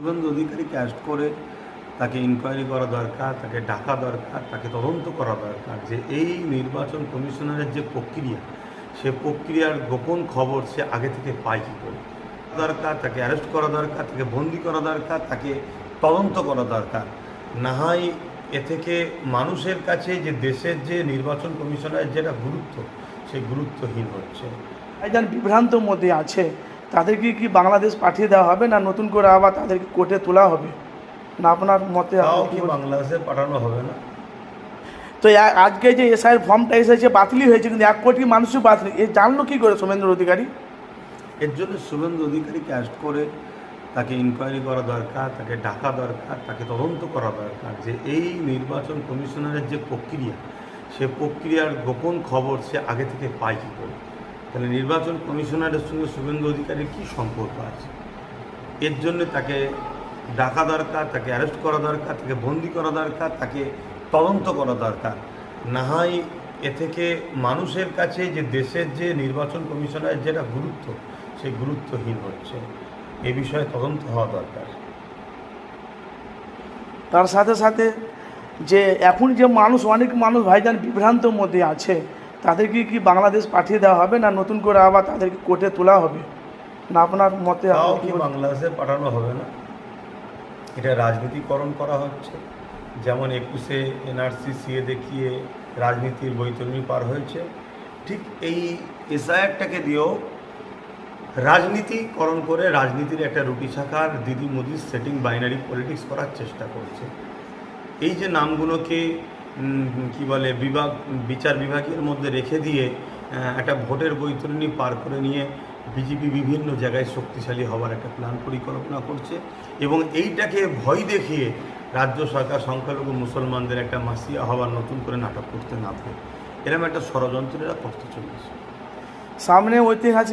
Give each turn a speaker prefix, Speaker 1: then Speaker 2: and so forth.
Speaker 1: শুভেন্দু অধিকারীকে অ্যারেস্ট করে তাকে ইনকোয়ারি করা দরকার, তাকে ডাকা দরকার, তাকে তদন্ত করা দরকার যে এই নির্বাচন কমিশনারের যে প্রক্রিয়া, সে প্রক্রিয়ার গোপন খবর সে আগে থেকে পায় কী করে। দরকার, তাকে অ্যারেস্ট করা দরকার, তাকে বন্দি করা দরকার, তাকে তদন্ত করা দরকার। না হয় এ থেকে মানুষের কাছে যে দেশের যে নির্বাচন কমিশনারের যেটা গুরুত্ব, সেই গুরুত্বহীন হচ্ছে।
Speaker 2: যারা বিভ্রান্ত মধ্যে আছে তাদেরকে কি বাংলাদেশ পাঠিয়ে দেওয়া হবে, না নতুন করে আবার তাদেরকে কোর্টে তোলা হবে, না আপনার মতে?
Speaker 1: কি বাংলাদেশে পাঠানো হবে না?
Speaker 2: তো আজকে যে এসআইয়ের ফর্মটা এসেছে বাতিলই হয়েছে, কিন্তু 1 কোটি মানুষও বাতিল, এ জানলো কী করে শুভেন্দু অধিকারী?
Speaker 1: এর জন্য শুভেন্দু অধিকারীকে অ্যারেস্ট করে তাকে ইনকোয়ারি করা দরকার, তাকে ডাকা দরকার, তাকে তদন্ত করা দরকার যে এই নির্বাচন কমিশনারের যে প্রক্রিয়া, সে প্রক্রিয়ার গোপন খবর সে আগে থেকে পায় কী করে। তাহলে নির্বাচন কমিশনারের সঙ্গে শুভেন্দু অধিকারীর কী সম্পর্ক আছে? এর জন্য তাকে ডাকা দরকার, তাকে অ্যারেস্ট করা দরকার, তাকে বন্দি করা দরকার, তাকে তদন্ত করা দরকার। না হয় এ থেকে মানুষের কাছে যে দেশের যে নির্বাচন কমিশনারের যেটা গুরুত্ব, সেই গুরুত্বহীন হচ্ছে। এ বিষয়ে তদন্ত হওয়া দরকার।
Speaker 2: তার সাথে সাথে যে এখন যে অনেক মানুষ ভাইজান বিভ্রান্ত মধ্যে আছে তাদেরকে কি বাংলাদেশ পাঠিয়ে দেওয়া হবে, না নতুন করে আবার তাদেরকে কোর্টে তোলা হবে, না আপনার মতে?
Speaker 1: কি বাংলাদেশে পাঠানো হবে না? এটা রাজনীতিকরণ করা হচ্ছে। যেমন 21-এ এনআরসি সিএ দেখিয়ে রাজনীতির বৈতরণী পার হয়েছে, ঠিক এই এসআইআরটাকে দিয়েও রাজনীতিকরণ করে রাজনীতির একটা রুটি শাখার দিদি মোদির সেটিং বাইনারি পলিটিক্স করার চেষ্টা করছে। এই যে নামগুলোকে কি বলে বিচার বিভাগের মধ্যে রেখে দিয়ে একটা ভোটের বৈতরণী পার করে নিয়ে বিজেপি বিভিন্ন জায়গায় শক্তিশালী হওয়ার একটা প্ল্যান পরিকল্পনা করছে, এবং এইটাকে ভয় দেখিয়ে রাজ্য সরকার সংখ্যালঘু মুসলমানদের একটা মাসিয়া হওয়ার নতুন করে নাটক করতে নামবে। এরকম একটা ষড়যন্ত্রেরা করতে চলেছে।
Speaker 2: সামনে ঐতিহাসিক